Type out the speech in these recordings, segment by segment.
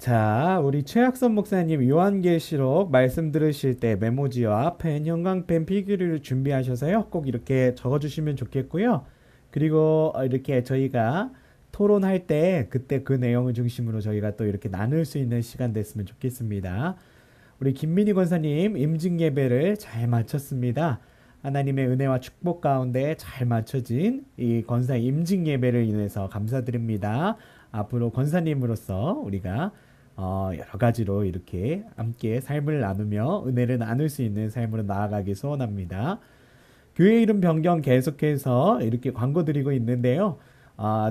자, 우리 최학선 목사님 요한계시록 말씀 들으실 때 메모지와 펜, 형광펜, 필기를 준비하셔서요. 꼭 이렇게 적어주시면 좋겠고요. 그리고 이렇게 저희가 토론할 때 그때 그 내용을 중심으로 저희가 또 이렇게 나눌 수 있는 시간 됐으면 좋겠습니다. 우리 김민희 권사님 임직 예배를 잘 마쳤습니다. 하나님의 은혜와 축복 가운데 잘 마쳐진 이 권사 임직 예배를 인해서 감사드립니다. 앞으로 권사님으로서 우리가 여러 가지로 이렇게 함께 삶을 나누며 은혜를 나눌 수 있는 삶으로 나아가기 소원합니다. 교회 이름 변경 계속해서 이렇게 광고 드리고 있는데요.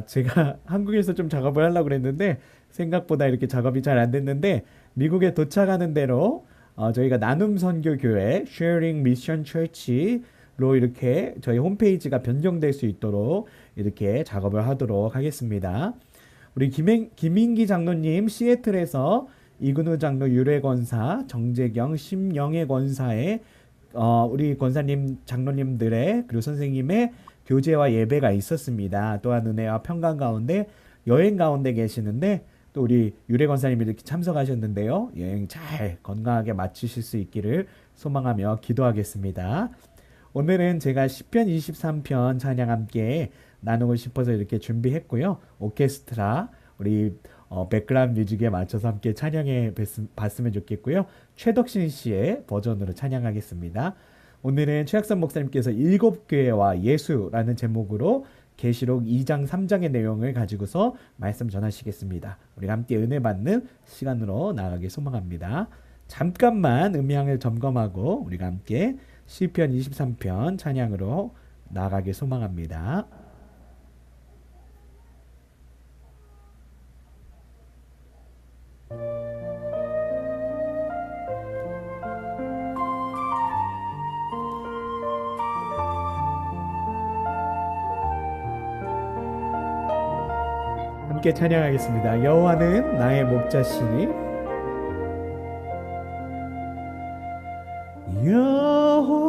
제가 한국에서 좀 작업을 하려고 그랬는데 생각보다 이렇게 작업이 잘 안 됐는데 미국에 도착하는 대로 저희가 나눔 선교 교회 Sharing Mission Church로 이렇게 저희 홈페이지가 변경될 수 있도록 이렇게 작업을 하도록 하겠습니다. 우리 김인기 장로님 시애틀에서 이근우 장로 유래 권사 정재경 심영애 권사의 우리 권사님 장로님들의 그리고 선생님의 교제와 예배가 있었습니다. 또한 은혜와 평강 가운데 여행 가운데 계시는데 또 우리 유래 권사님이 이렇게 참석하셨는데요. 여행 잘 건강하게 마치실 수 있기를 소망하며 기도하겠습니다. 오늘은 제가 시편 23편 찬양 함께 나누고 싶어서 이렇게 준비했고요. 오케스트라 우리 백그라운드 뮤직에 맞춰서 함께 찬양해 봤으면 좋겠고요. 최덕신 씨의 버전으로 찬양하겠습니다. 오늘은 최학선 목사님께서 일곱 교회와 예수라는 제목으로 계시록 2장 3장의 내용을 가지고서 말씀 전하시겠습니다. 우리가 함께 은혜 받는 시간으로 나아가길 소망합니다. 잠깐만 음향을 점검하고 우리가 함께 시편 23편 찬양으로 나아가길 소망합니다. 함께 찬양하겠습니다. 여호와는 나의 목자시니 여호와는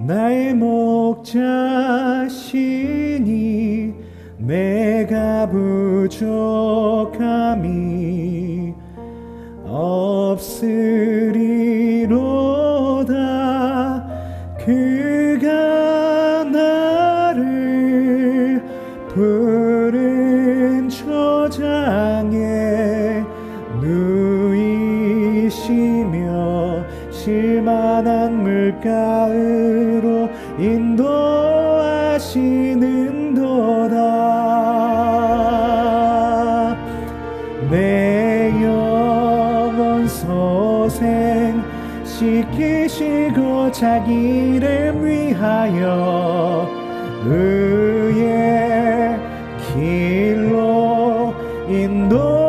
나의 목자시니 내가 부족함이 없으리로다. 그가 나를 푸른 초장에 누이시며 실만한 물가으로 인도하시는도다. 내 영혼 소생 시키시고 자기 이름 위하여 의의 길로 인도하시는도다.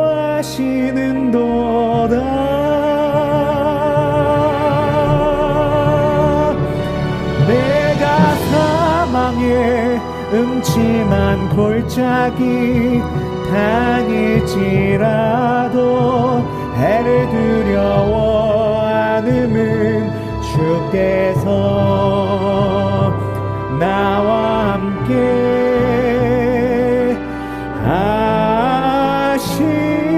내가 사망의 음침한 골짜기 다닐지라도 해를 두려워 않음은 주께서 나와 함께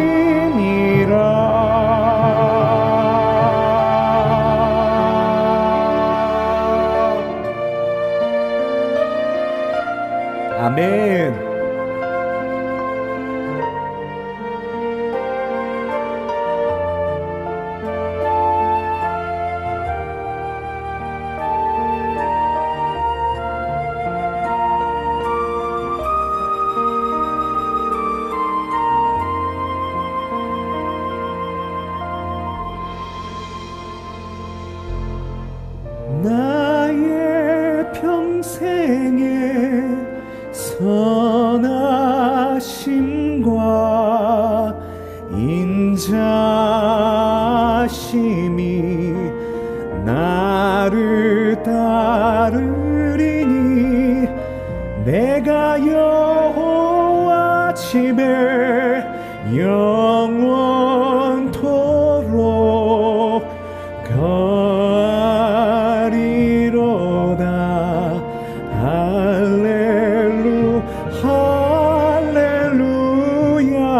하시니라. 아멘. 나의 평생의 선하심과 인자심이 나를 따르리니 내가 여호와 집에 영원토록 거하리로다. 할렐루 할렐루야.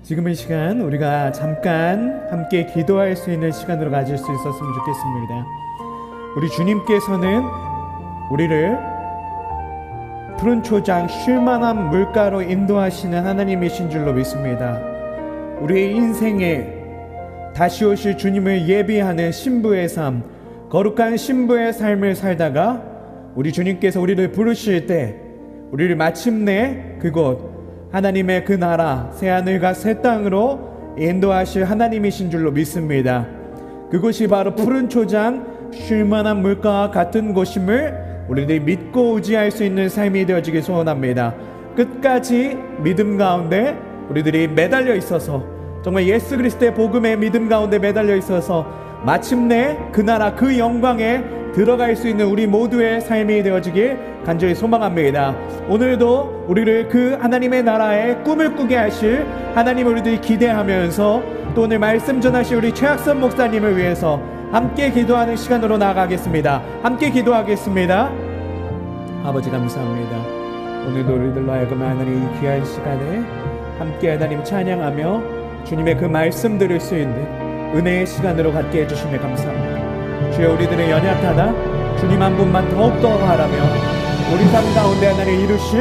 지금 이 시간 우리가 잠깐 함께 기도할 수 있는 시간으로 가질 수 있었으면 좋겠습니다. 우리 주님께서는 우리를 푸른 초장 쉴만한 물가로 인도하시는 하나님이신 줄로 믿습니다. 우리의 인생에 다시 오실 주님을 예비하는 신부의 삶, 거룩한 신부의 삶을 살다가 우리 주님께서 우리를 부르실 때 우리를 마침내 그곳 하나님의 그 나라 새하늘과 새 땅으로 인도하실 하나님이신 줄로 믿습니다. 그곳이 바로 푸른 초장 쉴만한 물가와 같은 곳임을 우리들이 믿고 의지할 수 있는 삶이 되어지길 소원합니다. 끝까지 믿음 가운데 우리들이 매달려 있어서, 정말 예수 그리스도의 복음의 믿음 가운데 매달려 있어서 마침내 그 나라 그 영광에 들어갈 수 있는 우리 모두의 삶이 되어지길 간절히 소망합니다. 오늘도 우리를 그 하나님의 나라에 꿈을 꾸게 하실 하나님을 우리들이 기대하면서, 또 오늘 말씀 전하실 우리 최학선 목사님을 위해서 함께 기도하는 시간으로 나아가겠습니다. 함께 기도하겠습니다. 아버지 감사합니다. 오늘도 우리들로 하여금 하나님 이 귀한 시간에 함께 하나님 찬양하며 주님의 그 말씀 들을 수 있는 은혜의 시간으로 갖게 해주시며 감사합니다. 주여, 우리들의 연약하다 주님 한 분만 더욱더 바라며 우리 삶 가운데 하나님 이루실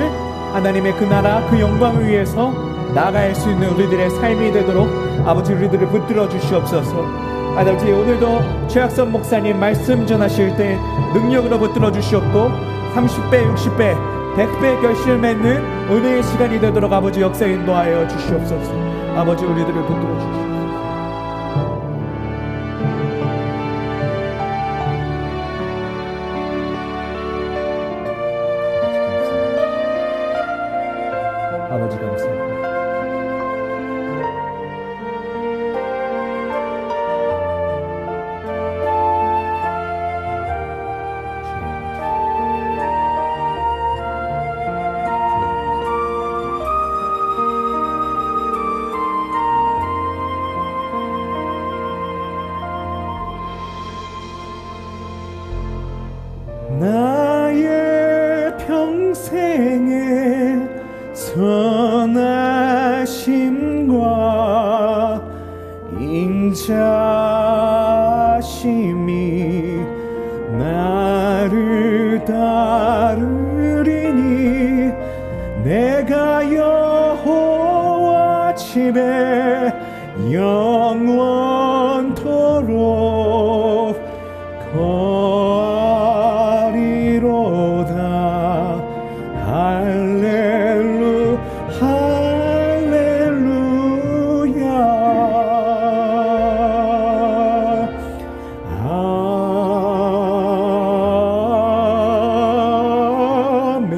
하나님의 그 나라 그 영광을 위해서 나아갈 수 있는 우리들의 삶이 되도록 아버지 우리들을 붙들어 주시옵소서. 아버지, 오늘도 최학선 목사님 말씀 전하실 때 능력으로 붙들어 주시옵고 30배 60배 100배 결실 맺는 은혜의 시간이 되도록 아버지 역사 인도하여 주시옵소서. 아버지, 우리들을 붙들어 주시옵소서. 아버지 감사합니다. 나의 평생에 선하심과 인자심이 나를 따르리니 내가 여호와 집에 영원토록 거하리로다. 할렐루 할렐루야. 아멘.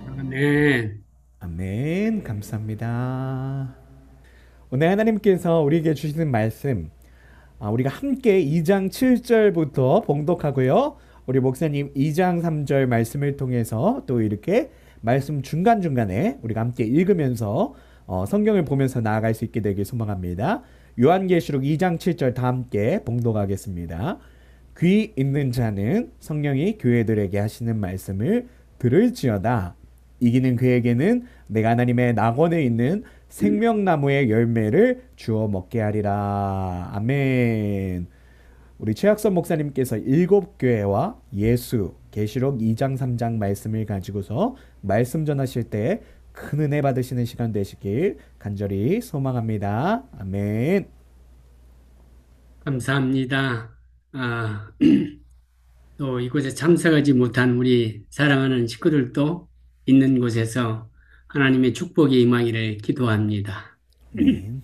아멘. 아멘. 감사합니다. 오늘 하나님께서 우리에게 주시는 말씀, 우리가 함께 2장 7절부터 봉독하고요. 우리 목사님 2장 3절 말씀을 통해서 또 이렇게 말씀 중간중간에 우리가 함께 읽으면서 성경을 보면서 나아갈 수 있게 되길 소망합니다. 요한계시록 2장 7절 다 함께 봉독하겠습니다. 귀 있는 자는 성령이 교회들에게 하시는 말씀을 들을지어다. 이기는 그에게는 내가 하나님의 낙원에 있는 생명나무의 열매를 주어 먹게 하리라. 아멘. 우리 최학선 목사님께서 7교회와 예수 계시록 2장 3장 말씀을 가지고서 말씀 전하실 때 큰 은혜 받으시는 시간 되시길 간절히 소망합니다. 아멘. 감사합니다. 또 이곳에 참석하지 못한 우리 사랑하는 식구들도 있는 곳에서 하나님의 축복이 임하기를 기도합니다. 아멘.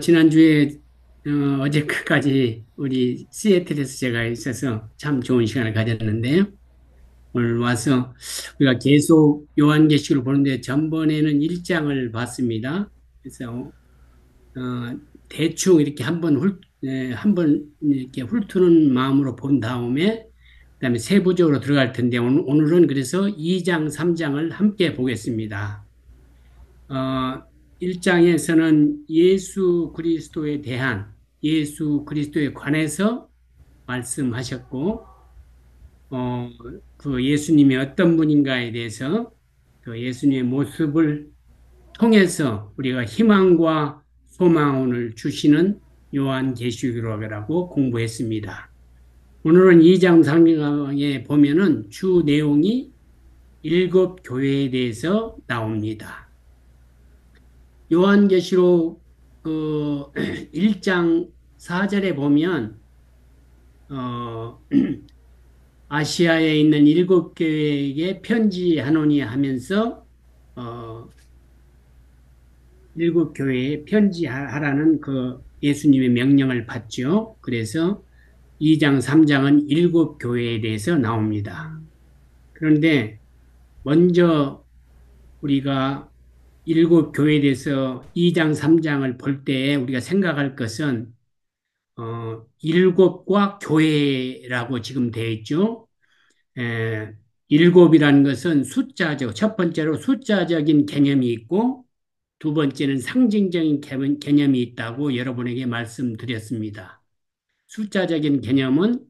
지난주에, 어제까지 우리 시애틀에서 제가 있어서 참 좋은 시간을 가졌는데요. 오늘 와서 우리가 계속 요한계시록을 보는데 전번에는 1장을 봤습니다. 그래서, 대충 이렇게 한번 이렇게 훑는 마음으로 본 다음에 그다음에 세부적으로 들어갈 텐데 오늘은 그래서 2장, 3장을 함께 보겠습니다. 어, 1장에서는 예수 그리스도에 관해서 말씀하셨고, 어, 그 예수님이 어떤 분인가에 대해서 그 예수님의 모습을 통해서 우리가 희망과 소망을 주시는 요한계시록이라고 공부했습니다. 오늘은 2장 3장에 보면은 주 내용이 일곱 교회에 대해서 나옵니다. 요한계시록 그 1장 4절에 보면 어, 아시아에 있는 일곱 교회에게 편지하노니 하면서 어, 일곱 교회에 편지하라는 그 예수님의 명령을 받죠. 그래서 2장, 3장은 일곱 교회에 대해서 나옵니다. 그런데 먼저 우리가 일곱 교회에 대해서 2장, 3장을 볼 때 우리가 생각할 것은 일곱과 교회라고 지금 되어 있죠. 일곱이라는 것은 숫자죠. 첫 번째로 숫자적인 개념이 있고 두 번째는 상징적인 개념이 있다고 여러분에게 말씀드렸습니다. 숫자적인 개념은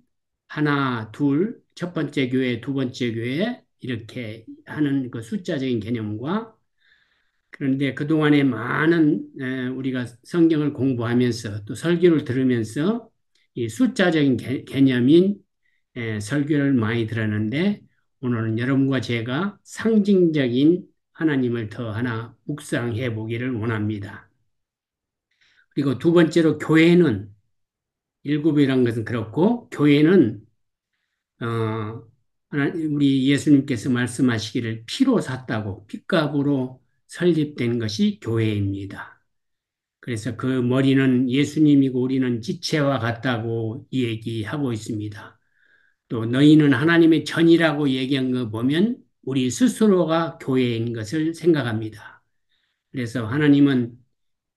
하나, 둘, 첫 번째 교회, 두 번째 교회 이렇게 하는 그 숫자적인 개념과 그런데 그동안에 많은 우리가 성경을 공부하면서 또 설교를 들으면서 이 숫자적인 개념인 설교를 많이 들었는데 오늘은 여러분과 제가 상징적인 하나님을 더 하나 묵상해 보기를 원합니다. 그리고 두 번째로 교회는 일곱이라는 것은 그렇고 교회는 어, 우리 예수님께서 말씀하시기를 피로 샀다고 핏값으로 설립된 것이 교회입니다. 그래서 그 머리는 예수님이고 우리는 지체와 같다고 얘기하고 있습니다. 또 너희는 하나님의 전이라고 얘기한 거 보면 우리 스스로가 교회인 것을 생각합니다. 그래서 하나님은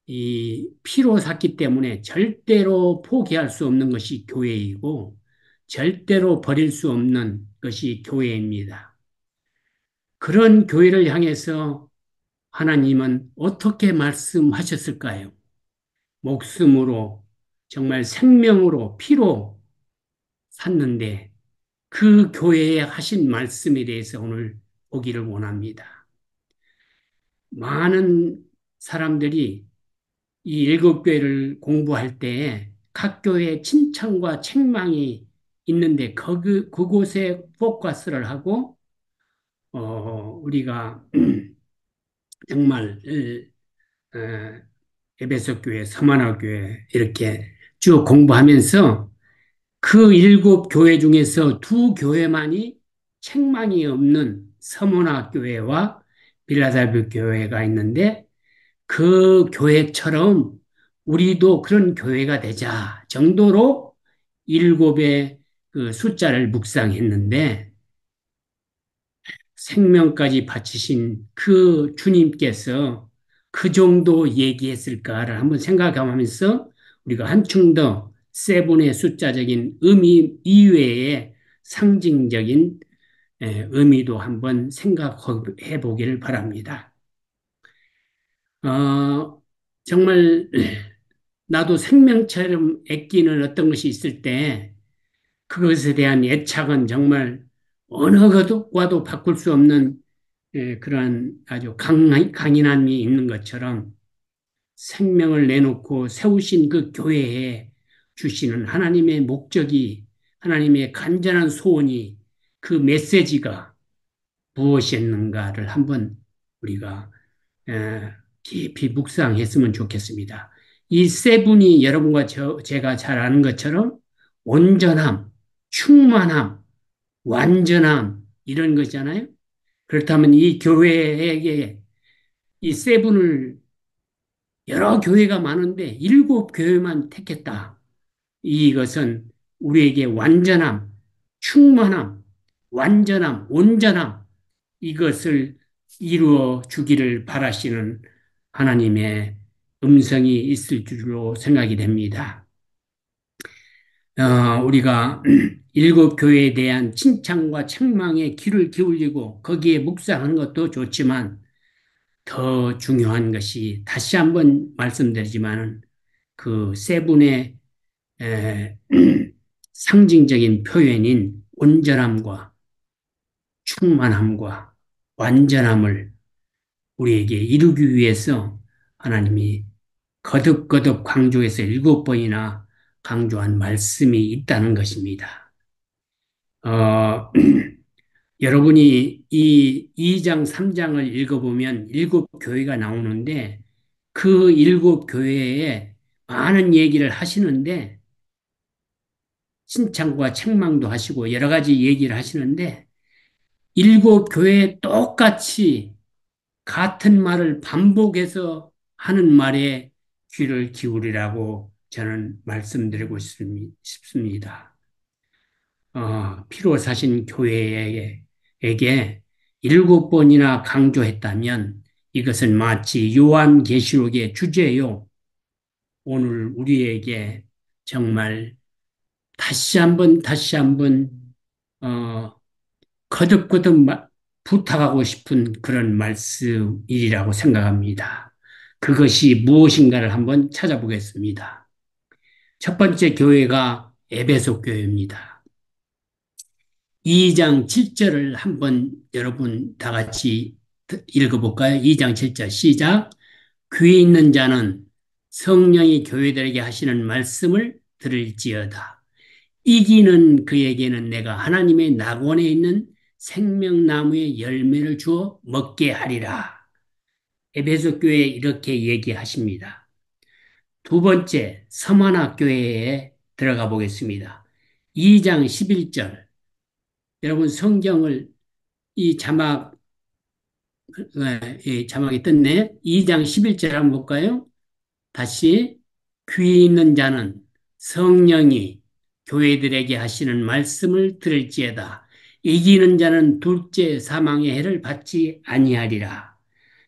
이 피로 샀기 때문에 절대로 포기할 수 없는 것이 교회이고 절대로 버릴 수 없는 것이 교회입니다. 그런 교회를 향해서 하나님은 어떻게 말씀하셨을까요? 목숨으로 정말 생명으로 피로 샀는데 그 교회에 하신 말씀에 대해서 오늘 보기를 원합니다. 많은 사람들이 이 일곱 교회를 공부할 때 각 교회에 칭찬과 책망이 있는데 그곳에 포커스를 하고 우리가 정말 에베소 교회, 서만화 교회 이렇게 쭉 공부하면서 그 일곱 교회 중에서 두 교회만이 책망이 없는 서문화 교회와 빌라델비 교회가 있는데 그 교회처럼 우리도 그런 교회가 되자 정도로 일곱의 그 숫자를 묵상했는데 생명까지 바치신 그 주님께서 그 정도 얘기했을까를 한번 생각하면서 우리가 한층 더 세븐의 숫자적인 의미 이외의 상징적인 의미도 한번 생각해 보기를 바랍니다. 어, 정말 나도 생명처럼 애끼는 어떤 것이 있을 때 그것에 대한 애착은 정말 어느 것과도 바꿀 수 없는 그러한 아주 강인함이 있는 것처럼 생명을 내놓고 세우신 그 교회에 주시는 하나님의 목적이 하나님의 간절한 소원이 그 메시지가 무엇이었는가를 한번 우리가 깊이 묵상했으면 좋겠습니다. 이 세 분이 여러분과 제가 잘 아는 것처럼 온전함, 충만함, 완전함 이런 것잖아요. 그렇다면 이 교회에게 이 세 분을 여러 교회가 많은데 일곱 교회만 택했다. 이것은 우리에게 완전함, 충만함, 완전함, 온전함, 이것을 이루어 주기를 바라시는 하나님의 음성이 있을 줄로 생각이 됩니다. 우리가 일곱 교회에 대한 칭찬과 책망에 귀를 기울이고 거기에 묵상하는 것도 좋지만 더 중요한 것이 다시 한번 말씀드리지만 그 세 분의 에, 상징적인 표현인 온전함과 충만함과 완전함을 우리에게 이루기 위해서 하나님이 거듭거듭 강조해서 일곱 번이나 강조한 말씀이 있다는 것입니다. 어, 여러분이 이 2장, 3장을 읽어보면 일곱 교회가 나오는데 그 일곱 교회에 많은 얘기를 하시는데 칭찬과 책망도 하시고 여러 가지 얘기를 하시는데 일곱 교회에 똑같이 같은 말을 반복해서 하는 말에 귀를 기울이라고 저는 말씀드리고 싶습니다. 피로 사신 교회에게 일곱 번이나 강조했다면 이것은 마치 요한계시록의 주제요. 오늘 우리에게 정말 다시 한번 어, 거듭거듭 부탁하고 싶은 그런 말씀이라고 생각합니다. 그것이 무엇인가를 한번 찾아보겠습니다. 첫 번째 교회가 에베소 교회입니다. 2장 7절을 한번 여러분 다 같이 읽어볼까요? 2장 7절 시작. 귀 있는 자는 성령이 교회들에게 하시는 말씀을 들을지어다. 이기는 그에게는 내가 하나님의 낙원에 있는 생명나무의 열매를 주어 먹게 하리라. 에베소 교회에 이렇게 얘기하십니다. 두 번째, 서만화 교회에 들어가 보겠습니다. 2장 11절. 여러분 성경을 이 이 자막이 떴네. 2장 11절 한번 볼까요? 다시 귀 있는 자는 성령이 교회들에게 하시는 말씀을 들을지어다. 이기는 자는 둘째 사망의 해를 받지 아니하리라.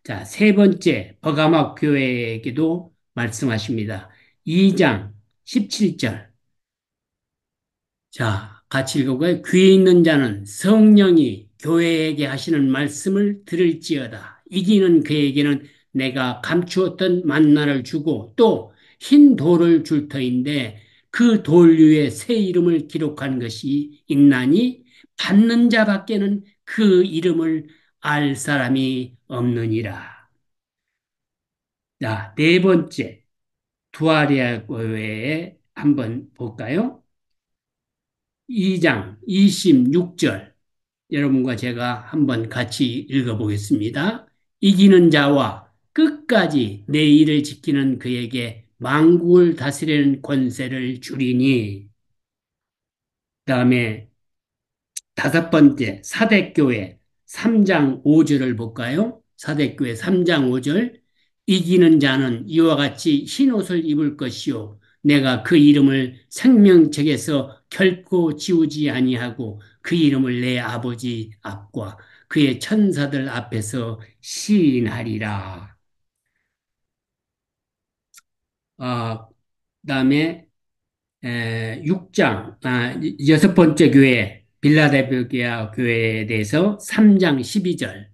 자, 세 번째 버가막 교회에게도 말씀하십니다. 2장 17절. 자, 같이 읽어봐요. 귀 있는 자는 성령이 교회에게 하시는 말씀을 들을지어다. 이기는 그에게는 내가 감추었던 만나를 주고 또 흰 돌을 줄 터인데 그 돌 위에 새 이름을 기록한 것이 있나니 받는 자밖에는 그 이름을 알 사람이 없느니라. 자, 네 번째 두아리아 교회에 한번 볼까요? 2장 26절 여러분과 제가 한번 같이 읽어보겠습니다. 이기는 자와 끝까지 내 일을 지키는 그에게 만국을 다스리는 권세를 주리니 그다음에 다섯 번째 사대교회 3장 5절을 볼까요? 사대교회 3장 5절 이기는 자는 이와 같이 흰 옷을 입을 것이요 내가 그 이름을 생명책에서 결코 지우지 아니하고 그 이름을 내 아버지 앞과 그의 천사들 앞에서 시인하리라. 그다음에 6장 여섯 번째 교회 빌라델피아 교회에 대해서 3장 12절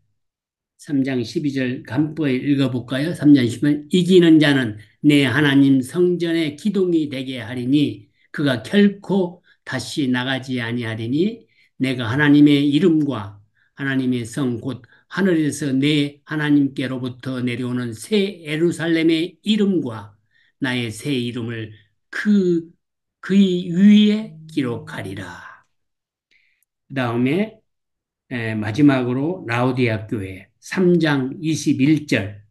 3장 12절 간보에 읽어볼까요? 3장 12절 이기는 자는 내 하나님 성전의 기둥이 되게 하리니 그가 결코 다시 나가지 아니하리니 내가 하나님의 이름과 하나님의 성 곧 하늘에서 내 하나님께로부터 내려오는 새 예루살렘의 이름과 나의 새 이름을 그 그의 위에 기록하리라. 그 다음에 마지막으로 라오디아 교회 3장 21절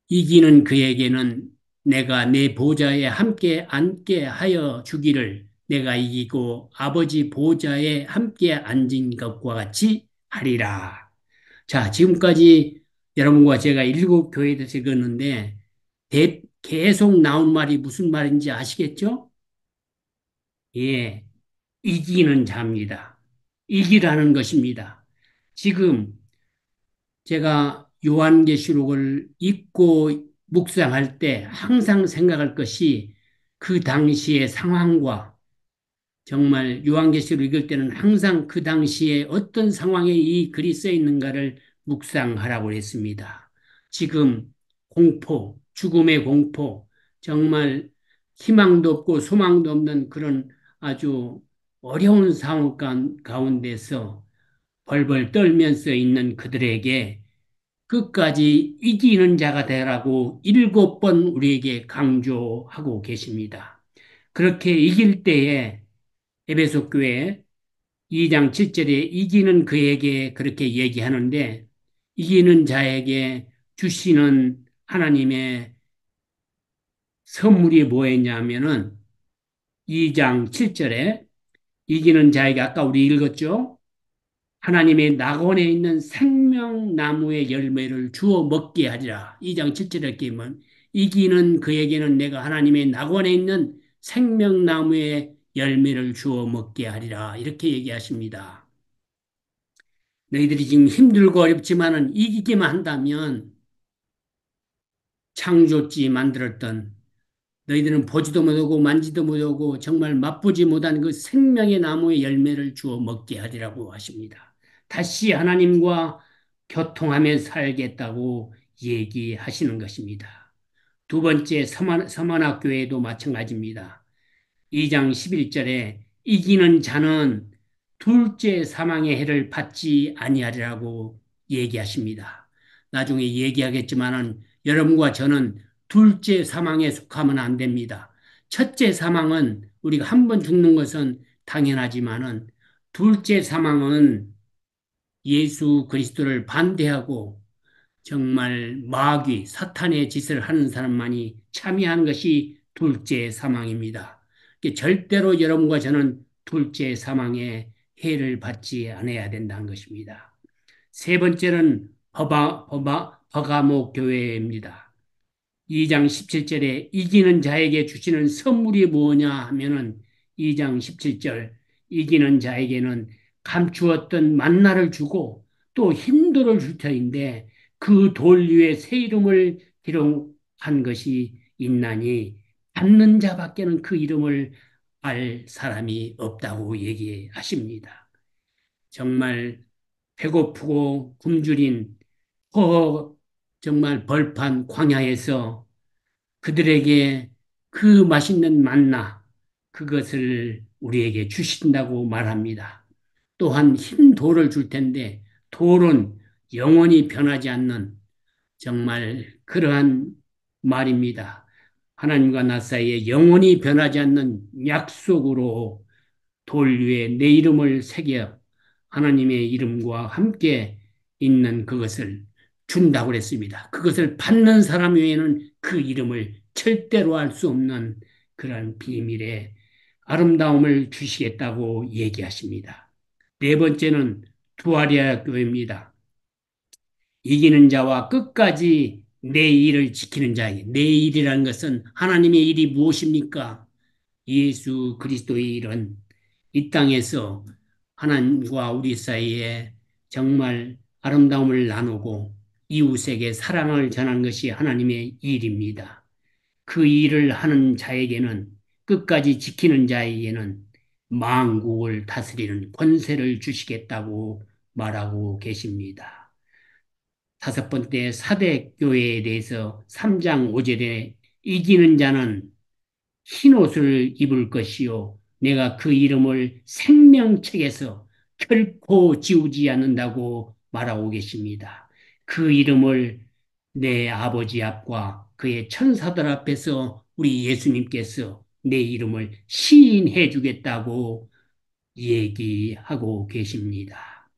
이기는 그에게는 내가 내 보좌에 함께 앉게 하여 주기를 내가 이기고 아버지 보좌에 함께 앉은 것과 같이 하리라. 자, 지금까지 여러분과 제가 일곱 교회에 대해서 읽었는데 계속 나온 말이 무슨 말인지 아시겠죠? 예, 이기는 자입니다. 이기라는 것입니다. 지금 제가 요한계시록을 읽고 묵상할 때 항상 생각할 것이 그 당시의 상황과 정말 요한계시록 읽을 때는 항상 그 당시에 어떤 상황에 이 글이 써 있는가를 묵상하라고 했습니다. 지금 공포, 죽음의 공포, 정말 희망도 없고 소망도 없는 그런 아주 어려운 상황 가운데서 벌벌 떨면서 있는 그들에게 끝까지 이기는 자가 되라고 일곱 번 우리에게 강조하고 계십니다. 그렇게 이길 때에 에베소 교회 2장 7절에 이기는 그에게 그렇게 얘기하는데 이기는 자에게 주시는 하나님의 선물이 뭐였냐면은 2장 7절에 이기는 자에게 아까 우리 읽었죠? 하나님의 낙원에 있는 생명나무의 열매를 주어 먹게 하리라. 2장 7절에 보면 이기는 그에게는 내가 하나님의 낙원에 있는 생명나무의 열매를 주어 먹게 하리라. 이렇게 얘기하십니다. 너희들이 지금 힘들고 어렵지만은 이기기만 한다면 창조지 만들었던 너희들은 보지도 못하고 만지도 못하고 정말 맛보지 못한 그 생명의 나무의 열매를 주어 먹게 하리라고 하십니다. 다시 하나님과 교통하며 살겠다고 얘기하시는 것입니다. 두 번째 서만학교에도 마찬가지입니다. 2장 11절에 이기는 자는 둘째 사망의 해를 받지 아니하리라고 얘기하십니다. 나중에 얘기하겠지만은 여러분과 저는 둘째 사망에 속하면 안 됩니다. 첫째 사망은 우리가 한 번 죽는 것은 당연하지만은 둘째 사망은 예수 그리스도를 반대하고 정말 마귀, 사탄의 짓을 하는 사람만이 참여한 것이 둘째 사망입니다. 절대로 여러분과 저는 둘째 사망의 해를 받지 않아야 된다는 것입니다. 세 번째는 버가모 교회입니다. 2장 17절에 이기는 자에게 주시는 선물이 뭐냐 하면은 2장 17절 이기는 자에게는 감추었던 만나를 주고 또 힘돌을 줄 터인데 그 돌 위에 새 이름을 기록한 것이 있나니 받는 자밖에는 그 이름을 알 사람이 없다고 얘기하십니다. 정말 배고프고 굶주린 허 정말 벌판 광야에서 그들에게 그 맛있는 만나, 그것을 우리에게 주신다고 말합니다. 또한 흰 돌을 줄 텐데, 돌은 영원히 변하지 않는 정말 그러한 말입니다. 하나님과 나 사이에 영원히 변하지 않는 약속으로 돌 위에 내 이름을 새겨 하나님의 이름과 함께 있는 그것을 준다고 그랬습니다. 그것을 받는 사람 외에는 그 이름을 절대로 알 수 없는 그런 비밀의 아름다움을 주시겠다고 얘기하십니다. 네 번째는 두아리아 교회입니다. 이기는 자와 끝까지 내 일을 지키는 자에게 내 일이라는 것은 하나님의 일이 무엇입니까? 예수 그리스도의 일은 이 땅에서 하나님과 우리 사이에 정말 아름다움을 나누고 이웃에게 사랑을 전하는 것이 하나님의 일입니다. 그 일을 하는 자에게는 끝까지 지키는 자에게는 만국을 다스리는 권세를 주시겠다고 말하고 계십니다. 다섯 번째 사대 교회에 대해서 3장 5절에 이기는 자는 흰 옷을 입을 것이요. 내가 그 이름을 생명책에서 결코 지우지 않는다고 말하고 계십니다. 그 이름을 내 아버지 앞과 그의 천사들 앞에서 우리 예수님께서 내 이름을 시인해 주겠다고 얘기하고 계십니다.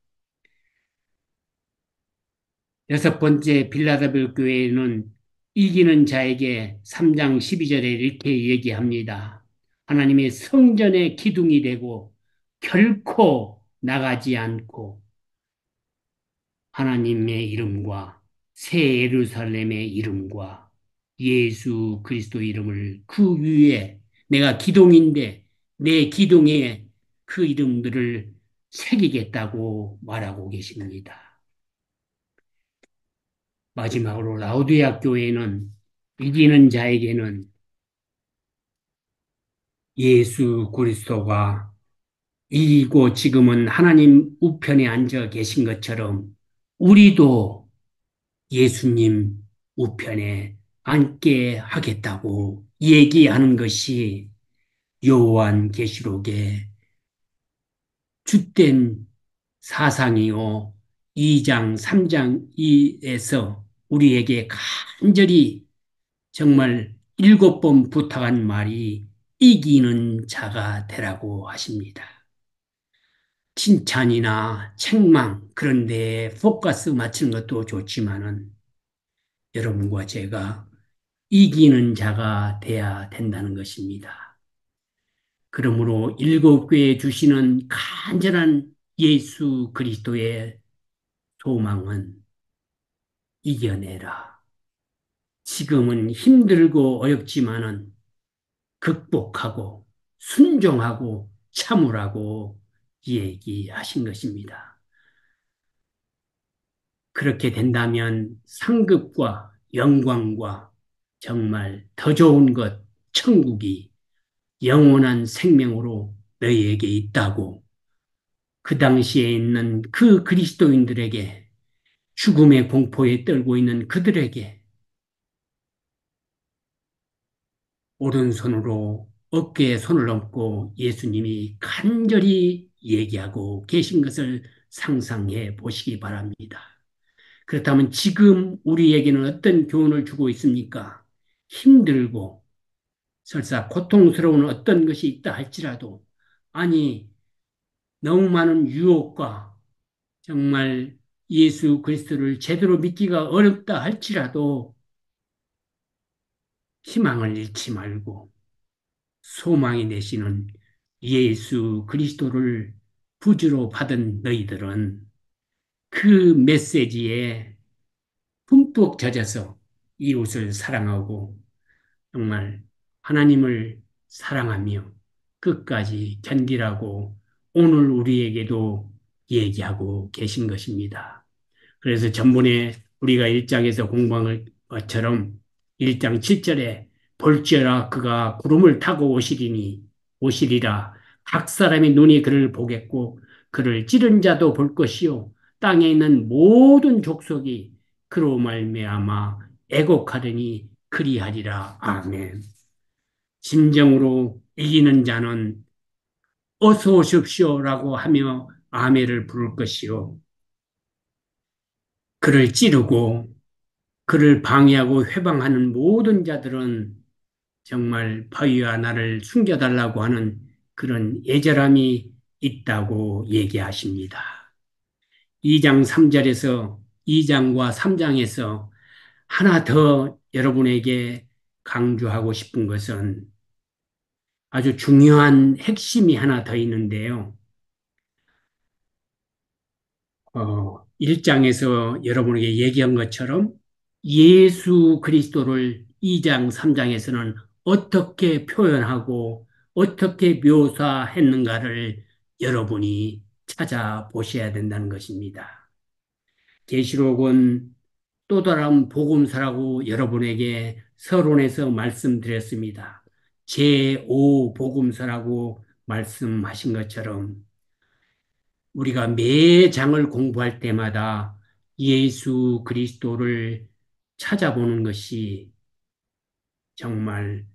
여섯 번째 빌라델비아 교회는 이기는 자에게 3장 12절에 이렇게 얘기합니다. 하나님의 성전의 기둥이 되고 결코 나가지 않고 하나님의 이름과 새 예루살렘의 이름과 예수 그리스도 이름을 그 위에 내가 기동인데 내 기동에 그 이름들을 새기겠다고 말하고 계십니다. 마지막으로 라우디아 교회는 이기는 자에게는 예수 그리스도가 이기고 지금은 하나님 우편에 앉아 계신 것처럼 우리도 예수님 우편에 앉게 하겠다고 얘기하는 것이 요한계시록의 주된 사상이요. 2장, 3장에서 우리에게 간절히 정말 7번 부탁한 말이 이기는 자가 되라고 하십니다. 칭찬이나 책망, 그런데 포커스 맞추는 것도 좋지만은 여러분과 제가 이기는 자가 돼야 된다는 것입니다. 그러므로 7교회 주시는 간절한 예수 그리스도의 소망은 이겨내라. 지금은 힘들고 어렵지만은 극복하고 순종하고 참으라고 얘기하신 것입니다. 그렇게 된다면 상급과 영광과 정말 더 좋은 것, 천국이 영원한 생명으로 너희에게 있다고 그 당시에 있는 그 그리스도인들에게 죽음의 공포에 떨고 있는 그들에게 오른손으로 어깨에 손을 얹고 예수님이 간절히 얘기하고 계신 것을 상상해 보시기 바랍니다. 그렇다면 지금 우리에게는 어떤 교훈을 주고 있습니까? 힘들고 설사 고통스러운 어떤 것이 있다 할지라도 아니 너무 많은 유혹과 정말 예수 그리스도를 제대로 믿기가 어렵다 할지라도 희망을 잃지 말고 소망이 되시는 예수 그리스도를 부주로 받은 너희들은 그 메시지에 흠뻑 젖어서 이웃을 사랑하고 정말 하나님을 사랑하며 끝까지 견디라고 오늘 우리에게도 얘기하고 계신 것입니다. 그래서 전번에 우리가 1장에서 공부한 것처럼 1장 7절에 볼지어라 그가 구름을 타고 오시리라 각 사람의 눈이 그를 보겠고 그를 찌른 자도 볼 것이요 땅에 있는 모든 족속이 그로 말미암아 애곡하더니 그리하리라. 아멘. 진정으로 이기는 자는 어서 오십시오라고 하며 아멘을 부를 것이요 그를 찌르고 그를 방해하고 회방하는 모든 자들은 정말 바위와 나를 숨겨달라고 하는 그런 애절함이 있다고 얘기하십니다. 2장 3절에서 2장과 3장에서 하나 더 여러분에게 강조하고 싶은 것은 아주 중요한 핵심이 하나 더 있는데요. 1장에서 여러분에게 얘기한 것처럼 예수 그리스도를 2장, 3장에서는 어떻게 표현하고 어떻게 묘사했는가를 여러분이 찾아보셔야 된다는 것입니다. 계시록은 또 다른 복음서라고 여러분에게 서론에서 말씀드렸습니다. 제5 복음서라고 말씀하신 것처럼 우리가 매 장을 공부할 때마다 예수 그리스도를 찾아보는 것이 정말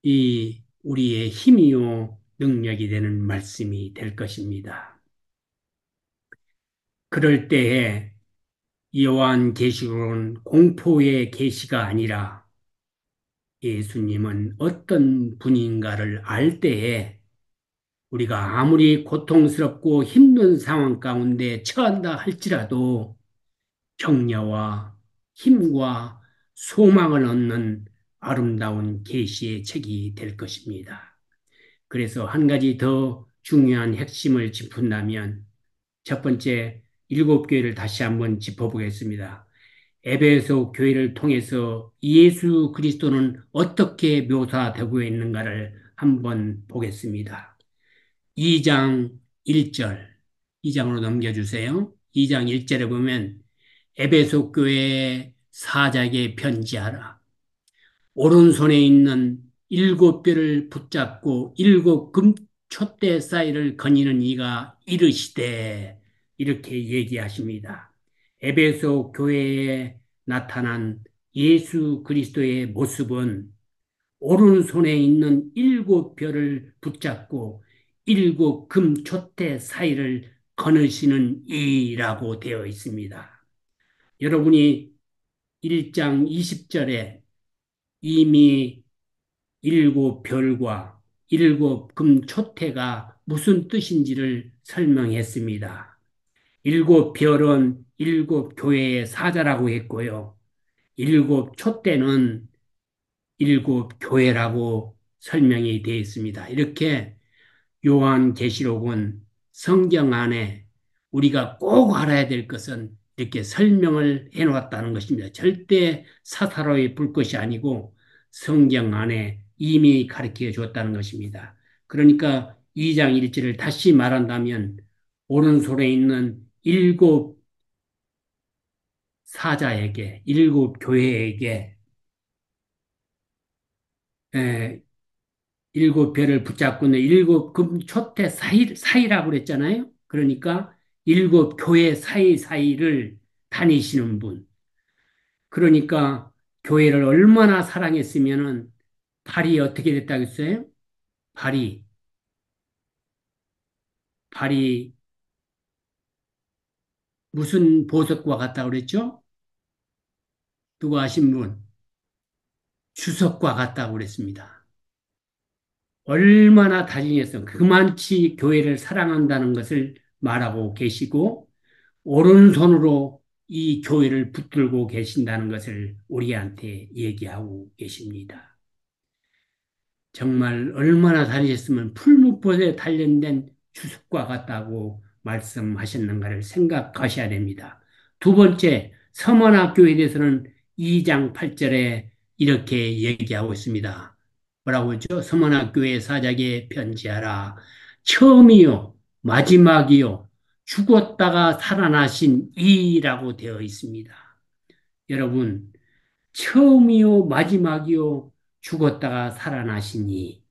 이 우리의 힘이요 능력이 되는 말씀이 될 것입니다. 그럴 때에 요한계시록은 공포의 계시가 아니라 예수님은 어떤 분인가를 알 때에 우리가 아무리 고통스럽고 힘든 상황 가운데 처한다 할지라도 격려와 힘과 소망을 얻는 아름다운 계시의 책이 될 것입니다. 그래서 한 가지 더 중요한 핵심을 짚은다면 첫 번째 7교회를 다시 한번 짚어보겠습니다. 에베소 교회를 통해서 예수 그리스도는 어떻게 묘사되고 있는가를 한번 보겠습니다. 2장 1절, 2장으로 넘겨주세요. 2장 1절에 보면 에베소 교회 사자에게 편지하라. 오른손에 있는 일곱 뼈를 붙잡고 일곱 금촛대 사이를 거니는 이가 이르시되 이렇게 얘기하십니다. 에베소 교회에 나타난 예수 그리스도의 모습은 오른손에 있는 일곱 뼈를 붙잡고 일곱 금촛대 사이를 거느시는 이라고 되어 있습니다. 여러분이 1장 20절에 이미 일곱 별과 일곱 금초태가 무슨 뜻인지를 설명했습니다. 일곱 별은 일곱 교회의 사자라고 했고요. 일곱 촛대는 일곱 교회라고 설명이 되어 있습니다. 이렇게 요한계시록은 성경 안에 우리가 꼭 알아야 될 것은 이렇게 설명을 해놓았다는 것입니다. 절대 사사로이 볼 것이 아니고 성경 안에 이미 가르쳐 주었다는 것입니다. 그러니까 2장 1절을 다시 말한다면 오른손에 있는 일곱 사자에게, 일곱 교회에게 에, 일곱 별을 붙잡고 있는 일곱 금초대 사이라고 그랬잖아요. 그러니까 일곱 교회 사이사이를 다니시는 분. 그러니까 교회를 얼마나 사랑했으면은 발이 어떻게 됐다고 했어요? 발이, 발이 무슨 보석과 같다고 그랬죠? 누구 아신 분? 주석과 같다고 그랬습니다. 얼마나 다짐했어. 그만치 교회를 사랑한다는 것을 말하고 계시고, 오른손으로 이 교회를 붙들고 계신다는 것을 우리한테 얘기하고 계십니다. 정말 얼마나 다니셨으면 풀무불에 단련된 주석과 같다고 말씀하셨는가를 생각하셔야 됩니다. 두 번째, 서머나교에 대해서는 2장 8절에 이렇게 얘기하고 있습니다. 뭐라고 했죠? 서머나교회 사자에게 편지하라. 처음이요, 마지막이요, 죽었다가 살아나신 이라고 되어 있습니다. 여러분, 처음이요, 마지막이요, 죽었다가 살아나신 이.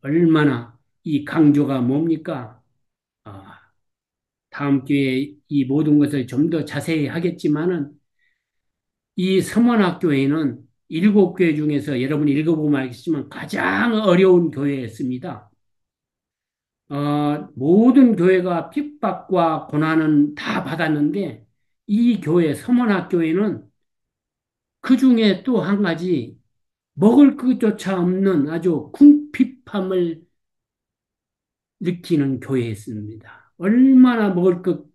얼마나 이 강조가 뭡니까? 아, 다음 기회에 이 모든 것을 좀 더 자세히 하겠지만은 이 서문학교회는 일곱 교회 중에서 여러분이 읽어보면 알겠지만 가장 어려운 교회였습니다. 모든 교회가 핍박과 고난은 다 받았는데 이 교회, 서문학교회는 그 중에 또 한 가지 먹을 것조차 없는 아주 궁핍함을 느끼는 교회였습니다. 얼마나 먹을 것,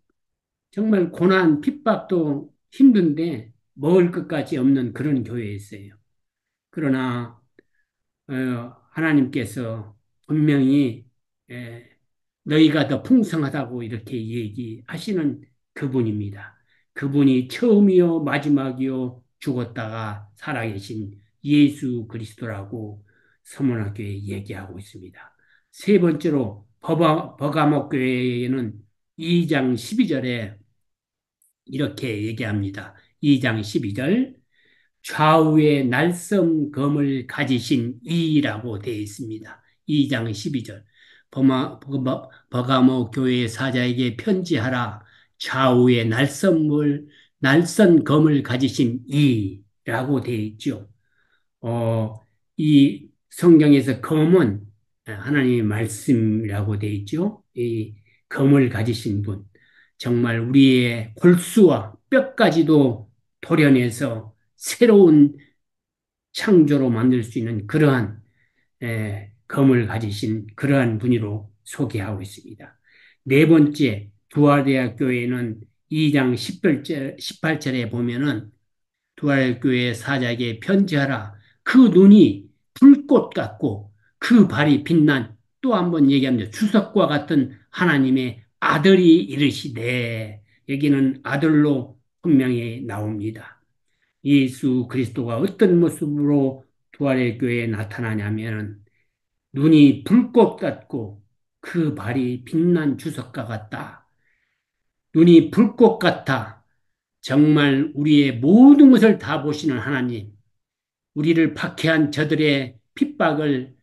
정말 고난, 핍박도 힘든데 먹을 것까지 없는 그런 교회였어요. 그러나 하나님께서 분명히 에, 너희가 더 풍성하다고 이렇게 얘기하시는 그분입니다. 그분이 처음이요 마지막이요 죽었다가 살아계신 예수 그리스도라고 서문학교에 얘기하고 있습니다. 세 번째로 버가모 교회에는 2장 12절에 이렇게 얘기합니다. 2장 12절 좌우에 날성검을 가지신 이라고 되어 있습니다. 2장 12절 버가모 교회 사자에게 편지하라. 좌우에 날선검을 가지신 이라고 되어 있죠. 어, 이 성경에서 검은 하나님의 말씀이라고 되어 있죠. 이 검을 가지신 분. 정말 우리의 골수와 뼈까지도 도려내서 새로운 창조로 만들 수 있는 그러한 검을 가지신 그러한 분으로 소개하고 있습니다. 네 번째, 두아대학교에는 2장 18절에 보면은 두알교회 사자에게 편지하라. 그 눈이 불꽃 같고 그 발이 빛난 또 한 번 얘기합니다. 주석과 같은 하나님의 아들이 이르시되 여기는 아들로 분명히 나옵니다. 예수 그리스도가 어떤 모습으로 부활의 교회에 나타나냐면 눈이 불꽃 같고 그 발이 빛난 주석과 같다. 눈이 불꽃 같아. 정말 우리의 모든 것을 다 보시는 하나님, 우리를 박해한 저들의 핍박을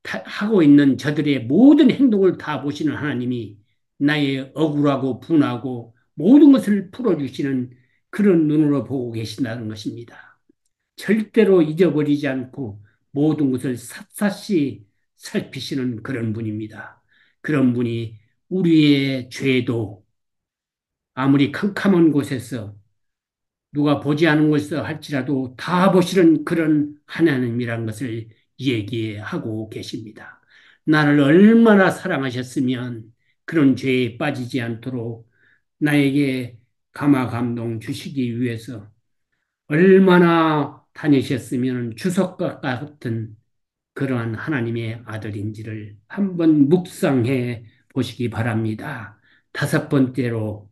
하고 있는 저들의 모든 행동을 다 보시는 하나님이 나의 억울하고 분하고 모든 것을 풀어주시는 그런 눈으로 보고 계신다는 것입니다. 절대로 잊어버리지 않고 모든 것을 샅샅이 살피시는 그런 분입니다. 그런 분이 우리의 죄도 아무리 캄캄한 곳에서 누가 보지 않은 것을 할지라도 다 보시는 그런 하나님이란 것을 얘기하고 계십니다. 나를 얼마나 사랑하셨으면 그런 죄에 빠지지 않도록 나에게 감화 감동 주시기 위해서 얼마나 다니셨으면 주석과 같은 그러한 하나님의 아들인지를 한번 묵상해 보시기 바랍니다. 다섯 번째로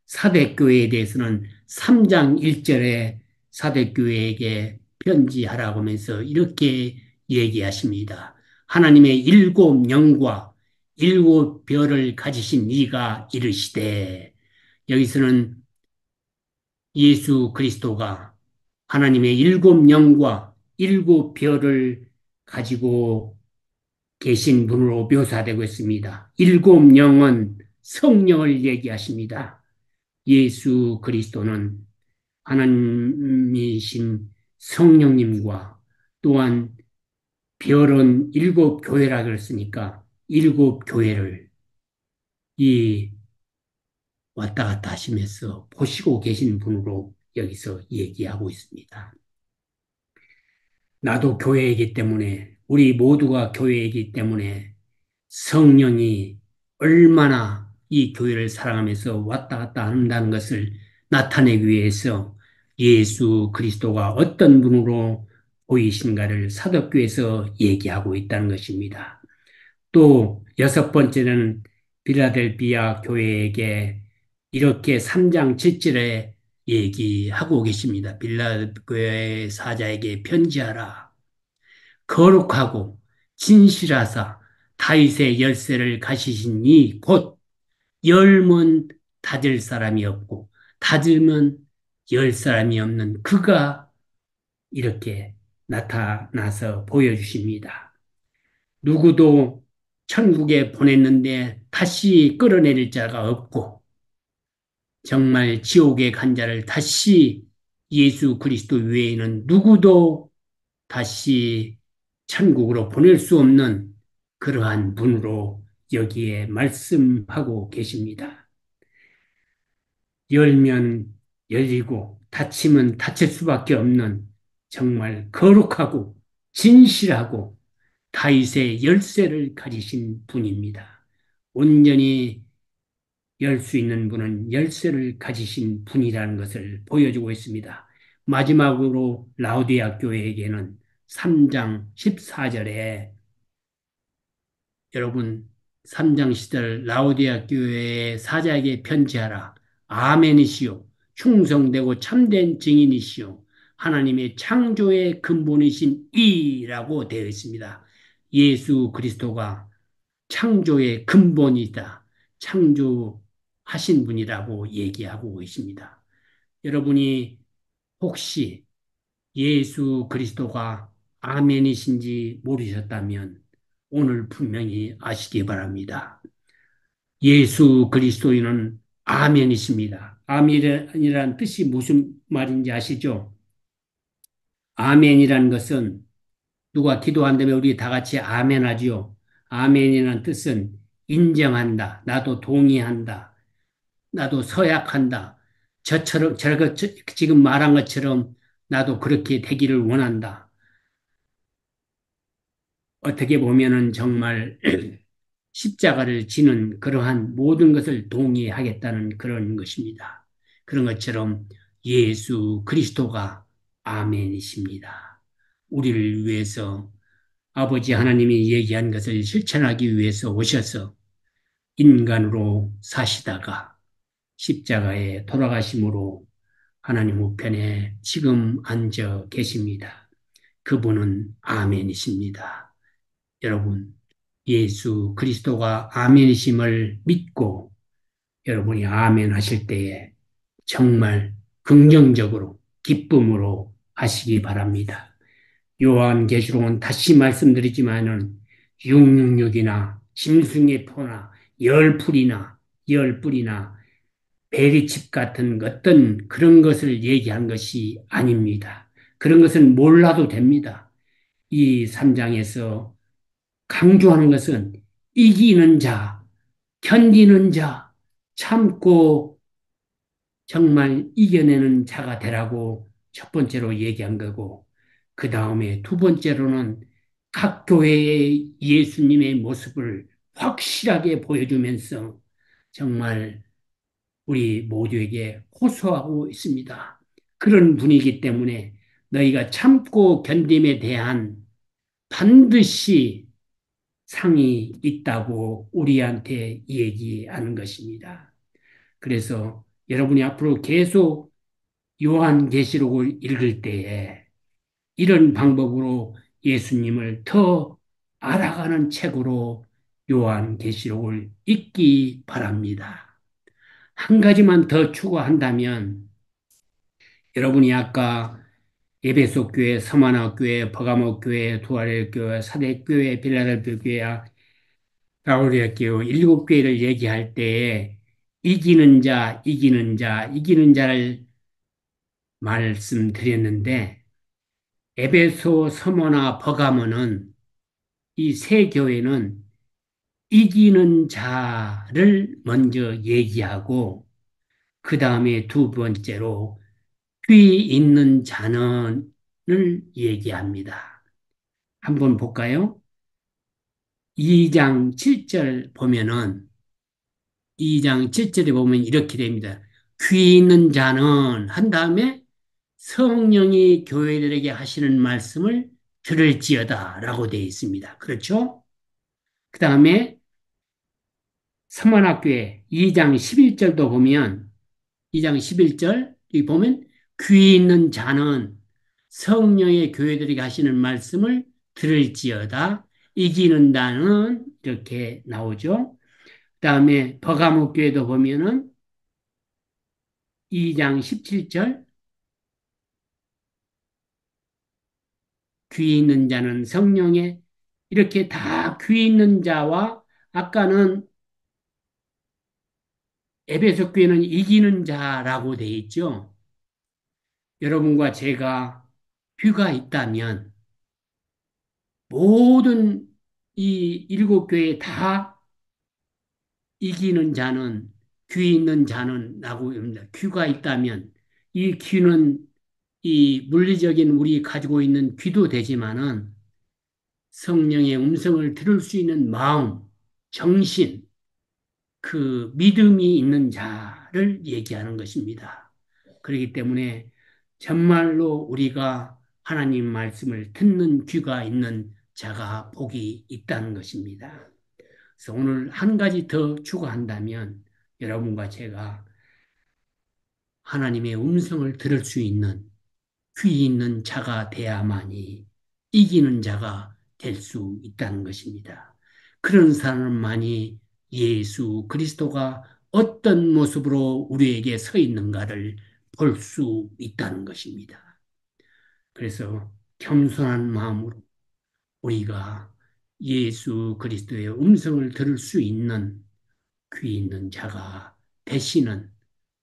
사대교회에 대해서는 3장 1절에 사대교회에게 편지하라고 하면서 이렇게 얘기하십니다. 하나님의 일곱 영과 일곱 별을 가지신 이가 이르시되 여기서는 예수 그리스도가 하나님의 일곱 영과 일곱 별을 가지고 계신 분으로 묘사되고 있습니다. 일곱 영은 성령을 얘기하십니다. 예수 그리스도는 하나님이신 성령님과 또한 별은 일곱 교회라 그랬으니까 일곱 교회를 이 왔다 갔다 하시면서 보시고 계신 분으로 여기서 얘기하고 있습니다. 나도 교회이기 때문에 우리 모두가 교회이기 때문에 성령이 얼마나 이 교회를 사랑하면서 왔다 갔다 한다는 것을 나타내기 위해서 예수 그리스도가 어떤 분으로 보이신가를 사도교에서 얘기하고 있다는 것입니다. 또 여섯 번째는 빌라델비아 교회에게 이렇게 3장 7절에 얘기하고 계십니다. 빌라델비아 사자에게 편지하라. 거룩하고 진실하사 다윗의 열쇠를 가지신 이 곧 열면 닫을 사람이 없고 닫으면 열 사람이 없는 그가 이렇게 나타나서 보여주십니다. 누구도 천국에 보냈는데 다시 끌어내릴 자가 없고 정말 지옥에 간 자를 다시 예수 그리스도 외에는 누구도 다시 천국으로 보낼 수 없는 그러한 분으로 여기에 말씀하고 계십니다. 열면 열리고 닫히면 닫힐 수밖에 없는 정말 거룩하고 진실하고 다윗의 열쇠를 가지신 분입니다. 온전히 열 수 있는 분은 열쇠를 가지신 분이라는 것을 보여주고 있습니다. 마지막으로 라우디아 교회에게는 3장 14절에 여러분 3장 시절 라우디아 교회의 사자에게 편지하라. 아멘이시요. 충성되고 참된 증인이시요. 하나님의 창조의 근본이신 이라고 되어 있습니다. 예수 그리스도가 창조의 근본이다. 창조하신 분이라고 얘기하고 계십니다. 여러분이 혹시 예수 그리스도가 아멘이신지 모르셨다면 오늘 분명히 아시기 바랍니다. 예수 그리스도인은 아멘이십니다. 아멘이라는 뜻이 무슨 말인지 아시죠? 아멘이라는 것은 누가 기도한다면 우리 다 같이 아멘 하지요. 아멘이라는 뜻은 인정한다. 나도 동의한다. 나도 서약한다. 지금 말한 것처럼 나도 그렇게 되기를 원한다. 어떻게 보면은 정말 십자가를 지는 그러한 모든 것을 동의하겠다는 그런 것입니다. 그런 것처럼 예수 그리스도가 아멘이십니다. 우리를 위해서 아버지 하나님이 얘기한 것을 실천하기 위해서 오셔서 인간으로 사시다가 십자가에 돌아가심으로 하나님 우편에 지금 앉아 계십니다. 그분은 아멘이십니다. 여러분, 예수 그리스도가 아멘이심을 믿고 여러분이 아멘 하실 때에 정말 긍정적으로 기쁨으로 하시기 바랍니다. 요한계시록은 다시 말씀드리지만은 666이나 짐승의 표나 열풀이나 베리칩 같은 어떤 그런 것을 얘기한 것이 아닙니다. 그런 것은 몰라도 됩니다. 이 3장에서 강조하는 것은 이기는 자, 견디는 자, 참고 정말 이겨내는 자가 되라고 첫 번째로 얘기한 거고, 그 다음에 두 번째로는 각 교회의 예수님의 모습을 확실하게 보여주면서 정말 우리 모두에게 호소하고 있습니다. 그런 분이기 때문에 너희가 참고 견딤에 대한 반드시 상이 있다고 우리한테 얘기하는 것입니다. 그래서 여러분이 앞으로 계속 요한계시록을 읽을 때에 이런 방법으로 예수님을 더 알아가는 책으로 요한계시록을 읽기 바랍니다. 한 가지만 더 추가한다면 여러분이 아까 에베소 교회, 서마나 교회, 버가모 교회, 두아레 교회, 사대 교회, 빌라델피아 교회, 라오디아 교회 일곱 교회를 얘기할 때에 이기는 자를 말씀드렸는데 에베소, 서머나 버가모는 이 세 교회는 이기는 자를 먼저 얘기하고 그 다음에 두 번째로 귀 있는 자는을 얘기합니다. 한번 볼까요? 2장 7절 보면은 2장 7절에 보면 이렇게 됩니다. 귀 있는 자는 한 다음에 성령이 교회들에게 하시는 말씀을 들을지어다 라고 되어 있습니다. 그렇죠? 그 다음에 서문학교에 2장 11절도 보면 2장 11절 이 보면 귀 있는 자는 성령의 교회들에게 하시는 말씀을 들을지어다 이기는다는 이렇게 나오죠. 그 다음에 버가모 교회도 보면은 2장 17절 귀 있는 자는 성령의 이렇게 다 귀 있는 자와 아까는 에베소 교회는 이기는 자라고 돼 있죠. 여러분과 제가 귀가 있다면 모든 이 일곱 교회 다 이기는 자는 귀 있는 자는 라고 합니다. 귀가 있다면 이 귀는 이 물리적인 우리 가지고 있는 귀도 되지만은 성령의 음성을 들을 수 있는 마음, 정신, 그 믿음이 있는 자를 얘기하는 것입니다. 그렇기 때문에 정말로 우리가 하나님 말씀을 듣는 귀가 있는 자가 복이 있다는 것입니다. 그래서 오늘 한 가지 더 추가한다면 여러분과 제가 하나님의 음성을 들을 수 있는 귀 있는 자가 돼야만이 이기는 자가 될 수 있다는 것입니다. 그런 사람만이 예수 그리스도가 어떤 모습으로 우리에게 서 있는가를 볼 수 있다는 것입니다. 그래서 겸손한 마음으로 우리가 예수 그리스도의 음성을 들을 수 있는 귀 있는 자가 되시는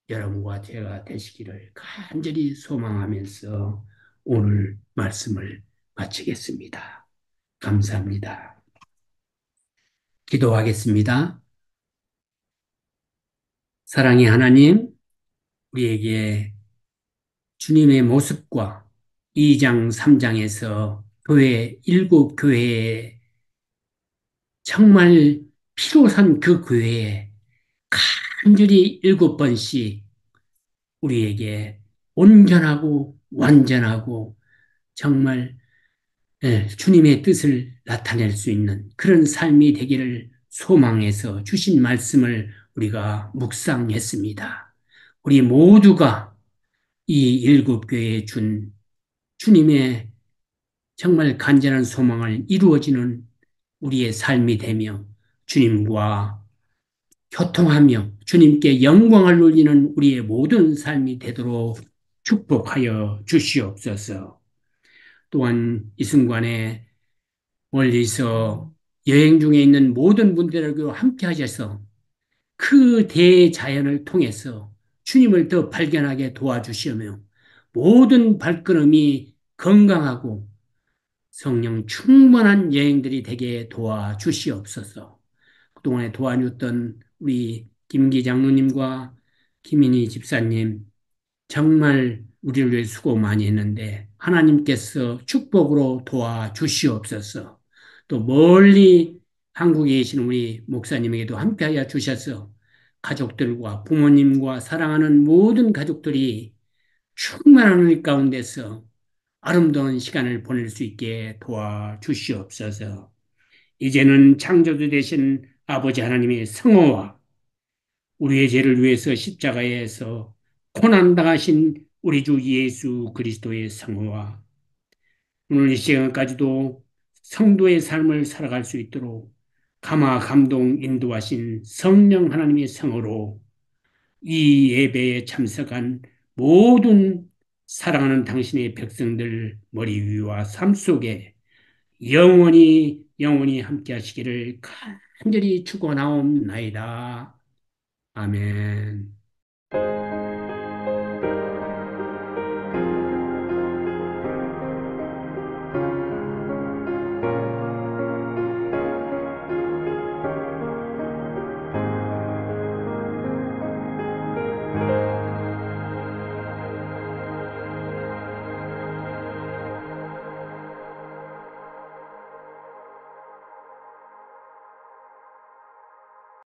여러분과 제가 되시기를 간절히 소망하면서 오늘 말씀을 마치겠습니다. 감사합니다. 기도하겠습니다. 사랑의 하나님, 우리에게 주님의 모습과 2장, 3장에서 일곱 교회에 정말 피로산 그 교회에 간절히 7번씩 우리에게 온전하고 완전하고 정말 주님의 뜻을 나타낼 수 있는 그런 삶이 되기를 소망해서 주신 말씀을 우리가 묵상했습니다. 우리 모두가 이 일곱 교회에 준 주님의 정말 간절한 소망을 이루어지는 우리의 삶이 되며 주님과 교통하며 주님께 영광을 돌리는 우리의 모든 삶이 되도록 축복하여 주시옵소서. 또한 이 순간에 멀리서 여행 중에 있는 모든 분들에게 함께 하셔서 그 대자연을 통해서 주님을 더 발견하게 도와주시며 모든 발걸음이 건강하고 성령 충만한 여행들이 되게 도와주시옵소서. 그동안에 도와줬던 우리 김기 장로님과 김인희 집사님, 정말 우리를 위해 수고 많이 했는데 하나님께서 축복으로 도와주시옵소서. 또 멀리 한국에 계신 우리 목사님에게도 함께하여 주셔서 가족들과 부모님과 사랑하는 모든 가족들이 충만한 은혜 가운데서 아름다운 시간을 보낼 수 있게 도와주시옵소서. 이제는 창조주 되신 아버지 하나님의 성호와 우리의 죄를 위해서 십자가에서 고난당하신 우리 주 예수 그리스도의 성호와 오늘 이 시간까지도 성도의 삶을 살아갈 수 있도록 감화 감동 인도하신 성령 하나님의 성호로 이 예배에 참석한 모든 사랑하는 당신의 백성들 머리 위와 삶 속에 영원히 영원히 함께 하시기를 간절히 축원하옵나이다. 아멘.